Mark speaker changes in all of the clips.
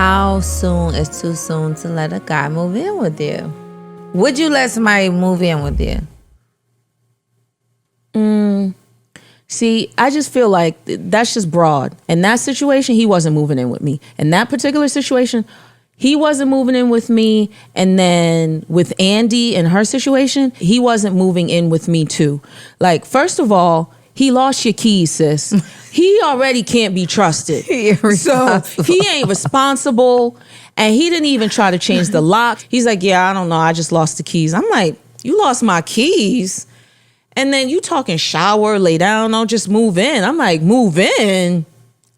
Speaker 1: How soon is too soon to let a guy move in with you? Would you let somebody move in with you?
Speaker 2: See, I just feel like that's just broad. In that situation, he wasn't moving in with me. In that particular situation, he wasn't moving in with me. And then with Andy and her situation, he wasn't moving in with me too. Like, first of all, he lost your keys, sis. He already can't be trusted. So he ain't responsible. And he didn't even try to change the lock. He's like, yeah, I don't know. I just lost the keys. I'm like, you lost my keys? And then you talking shower, lay down, don't just move in. I'm like, move in?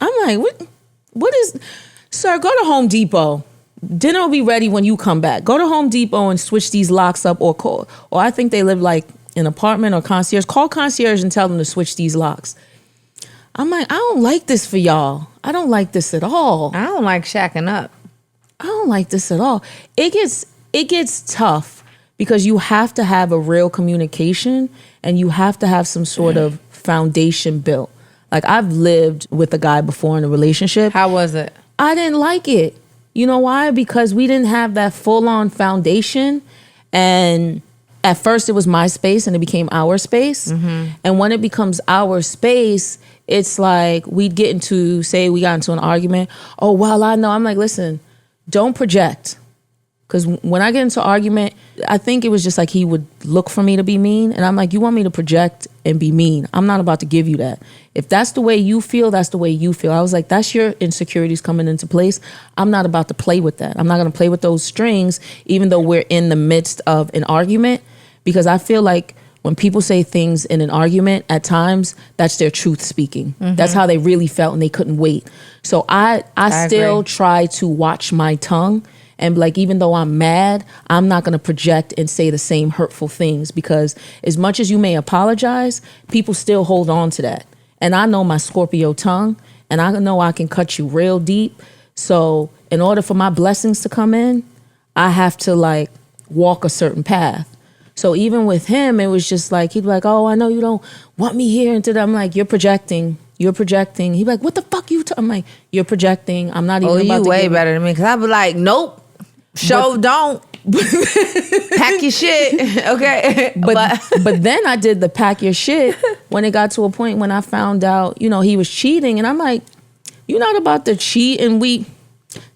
Speaker 2: I'm like, what is, sir, go to Home Depot. Dinner will be ready when you come back. Go to Home Depot and switch these locks up or call, or I think they live like an apartment or concierge. Call concierge and tell them to switch these locks. I'm like, I don't like this for y'all. I don't like this at all.
Speaker 1: I don't like shacking up.
Speaker 2: I don't like this at all. It gets tough because you have to have a real communication and you have to have some sort of foundation built. Like, I've lived with a guy before in a relationship.
Speaker 1: How was it?
Speaker 2: I didn't like it. You know why? Because we didn't have that full-on foundation. And at first it was my space and it became our space. Mm-hmm. And when it becomes our space, it's like we'd get into, say we got into an argument. Oh, well, I know. I'm like, listen, don't project. Because when I get into an argument, I think it was just like he would look for me to be mean. And I'm like, you want me to project and be mean? I'm not about to give you that. If that's the way you feel, that's the way you feel. I was like, that's your insecurities coming into place. I'm not about to play with that. I'm not going to play with those strings, even though we're in the midst of an argument. Because I feel like when people say things in an argument, at times, that's their truth speaking. Mm-hmm. That's how they really felt and they couldn't wait. So I still try to watch my tongue. And like, even though I'm mad, I'm not going to project and say the same hurtful things, because as much as you may apologize, people still hold on to that. And I know my Scorpio tongue, and I know I can cut you real deep. So in order for my blessings to come in, I have to like walk a certain path. So even with him, it was just like, he'd be like, oh, I know you don't want me here. And I'm like, you're projecting. You're projecting. He'd be like, what the fuck you? I'm like, you're projecting. I'm not even about to.
Speaker 1: You way better than me, because I'd be like, nope. Don't pack your shit, okay?
Speaker 2: But then I did the pack your shit when it got to a point when I found out, he was cheating, and I'm like, you're not about to cheat, and we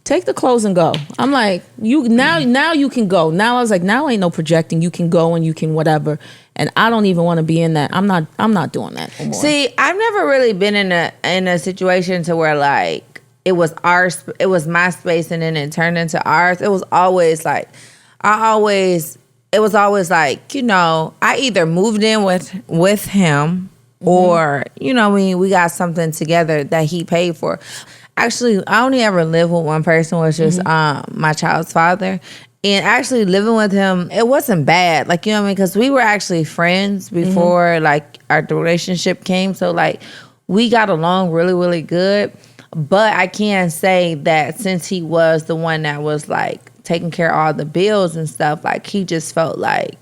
Speaker 2: take the clothes and go. I'm like, now you can go. Now I was like, now ain't no projecting. You can go and you can whatever, and I don't even want to be in that. I'm not doing that anymore.
Speaker 1: See, I've never really been in a situation to where like, it was my space and then it turned into ours. It was always like, I either moved in with him, mm-hmm. or, we got something together that he paid for. Actually, I only ever lived with one person, which is mm-hmm. My child's father. And actually living with him, it wasn't bad. Like, because we were actually friends before, mm-hmm. like, our relationship came. So, like, we got along really, really good. But I can say that since he was the one that was like taking care of all the bills and stuff, like he just felt like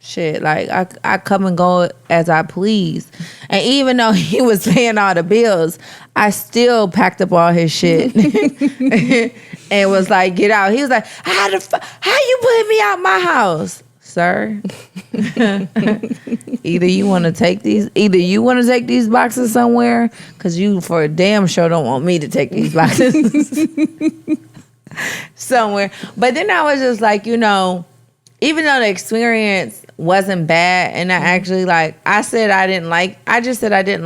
Speaker 1: shit. Like I come and go as I please. And even though he was paying all the bills, I still packed up all his shit and was like, get out. He was like, how you putting me out my house? Sir, either you want to take these boxes somewhere, because you for a damn sure don't want me to take these boxes somewhere. But then I was just like, even though the experience wasn't bad, and I actually I just said I didn't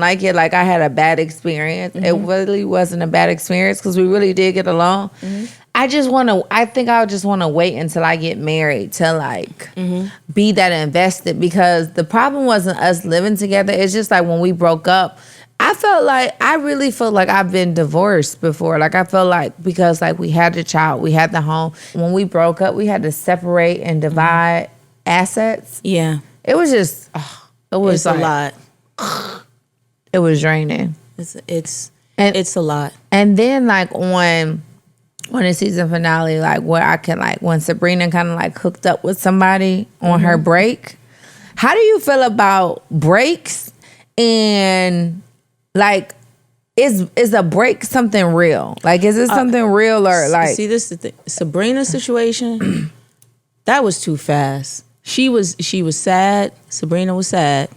Speaker 1: like it. Like, I had a bad experience. Mm-hmm. It really wasn't a bad experience because we really did get along. Mm-hmm. I just want to wait until I get married to mm-hmm. be that invested, because the problem wasn't us living together. It's just like when we broke up, I really felt like I've been divorced before. Like, I felt like, because like we had the child, we had the home. When we broke up, we had to separate and divide mm-hmm. assets.
Speaker 2: Yeah.
Speaker 1: It was just,
Speaker 2: it's a lot.
Speaker 1: It was draining.
Speaker 2: It's a lot.
Speaker 1: And then on the season finale, like where I can when Sabrina kind of hooked up with somebody on mm-hmm. her break. How do you feel about breaks and is a break something real? Like, is it something real or like?
Speaker 2: See, this is the thing. Sabrina's situation. That was too fast. She was sad. Sabrina was sad.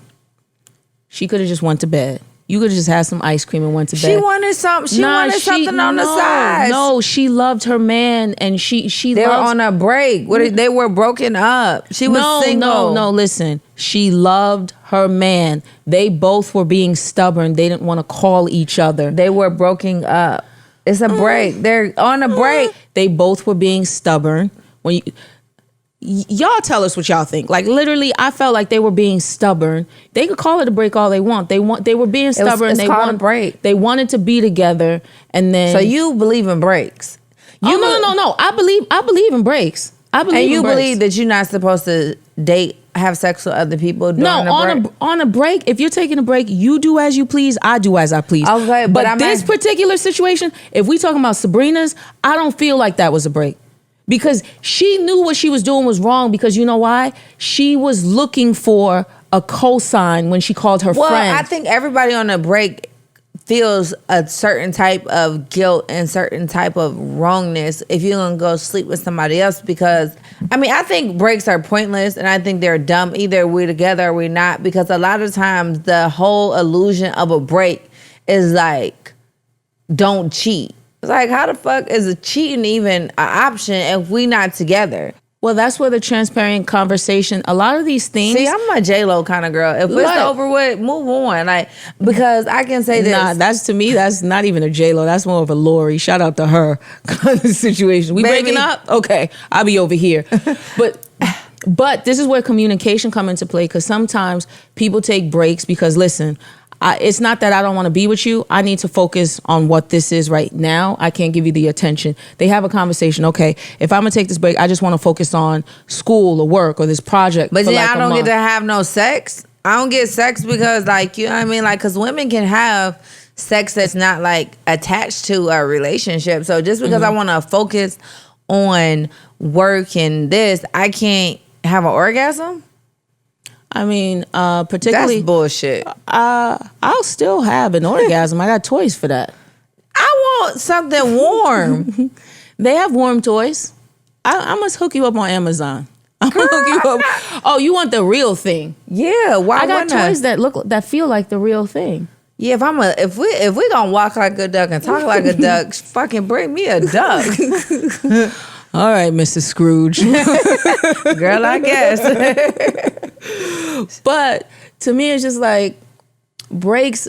Speaker 2: She could have just went to bed. You could have just had some ice cream and went to bed.
Speaker 1: She wanted something. She wanted something on the side.
Speaker 2: No, she loved her man, and she. They
Speaker 1: were on a break. They were broken up. She was single.
Speaker 2: No. Listen, she loved her man. They both were being stubborn. They didn't want to call each other.
Speaker 1: They were broken up. It's a break. They're on a break.
Speaker 2: They both were being stubborn. Y'all tell us what y'all think. Like, literally, I felt like they were being stubborn. They could call it a break all they want. They were being stubborn.
Speaker 1: It's called a break.
Speaker 2: They wanted to be together, and then.
Speaker 1: So you believe in breaks?
Speaker 2: No. I believe in breaks. I believe.
Speaker 1: And you
Speaker 2: in breaks.
Speaker 1: believe that you're not supposed to have sex with other people during a break?
Speaker 2: On a break, if you're taking a break, you do as you please. I do as I please.
Speaker 1: Okay,
Speaker 2: but this particular situation, if we talking about Sabrina's, I don't feel like that was a break. Because she knew what she was doing was wrong, because you know why? She was looking for a cosign when she called her friend.
Speaker 1: Well, I think everybody on a break feels a certain type of guilt and certain type of wrongness if you're going to go sleep with somebody else, because, I think breaks are pointless and I think they're dumb. Either we're together or we're not, because a lot of times the whole illusion of a break is like, don't cheat. It's like, how the fuck is cheating even an option if we not together?
Speaker 2: Well, that's where the transparent conversation, a lot of these things.
Speaker 1: See, I'm a J-Lo kind of girl. If it's over with, move on. Like, because I can say this.
Speaker 2: Nah, that's not even a J-Lo. That's more of a Lori. Shout out to her kind of situation. We breaking up? Okay, I'll be over here. But this is where communication come into play, because sometimes people take breaks because, listen, it's not that I don't want to be with you. I need to focus on what this is right now. I can't give you the attention. They have a conversation. Okay, if I'm going to take this break, I just want to focus on school or work or this project.
Speaker 1: But then I don't get to have no sex. I don't get sex because, like, you know what I mean? Like, because women can have sex that's not, like, attached to a relationship. So just because I want to focus on work and this, I can't have an orgasm?
Speaker 2: Particularly.
Speaker 1: That's bullshit.
Speaker 2: I'll still have an orgasm. I got toys for that.
Speaker 1: I want something warm.
Speaker 2: They have warm toys. I must hook you up on Amazon. I'm gonna hook you up. Oh, you want the real thing?
Speaker 1: Yeah. Why?
Speaker 2: I got toys that feel like the real thing.
Speaker 1: Yeah. If we gonna walk like a duck and talk like a duck, fucking bring me a duck.
Speaker 2: All right, Mrs. Scrooge.
Speaker 1: Girl, I guess.
Speaker 2: But to me, it's just like breaks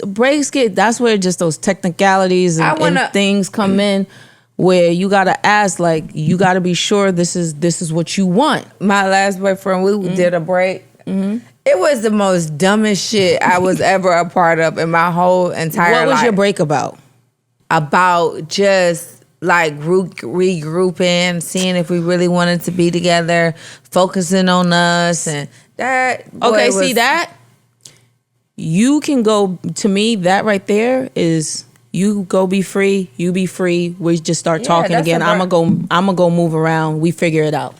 Speaker 2: get, that's where just those technicalities and things come in, where you gotta ask, like, you gotta be sure this is what you want.
Speaker 1: My last boyfriend, we did a break. It was the most dumbest shit I was ever a part of in my whole entire life.
Speaker 2: What was your break about?
Speaker 1: About just like regrouping, seeing if we really wanted to be together, focusing on us, and that.
Speaker 2: Okay, see that? You can go, to me, that right there is, you go be free, you be free, we just start talking again. I'm gonna go move around, we figure it out.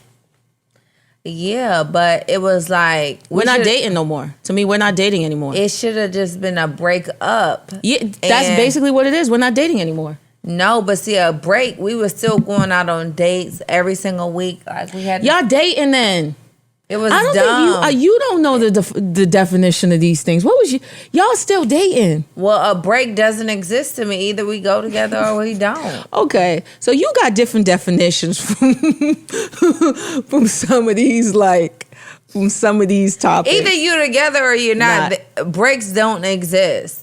Speaker 1: Yeah, but it was like,
Speaker 2: we're not dating no more. To me, we're not dating anymore.
Speaker 1: It should have just been a break up.
Speaker 2: Yeah, that's basically what it is. We're not dating anymore.
Speaker 1: No, but see, a break, we were still going out on dates every single week. Like, we had
Speaker 2: y'all dating then.
Speaker 1: It was dumb.
Speaker 2: Think you don't know the definition of these things. What was y'all still dating?
Speaker 1: Well, a break doesn't exist to me. Either we go together or we don't.
Speaker 2: Okay, so you got different definitions from some of these, from some of these topics.
Speaker 1: Either you're together or you're not. Breaks don't exist.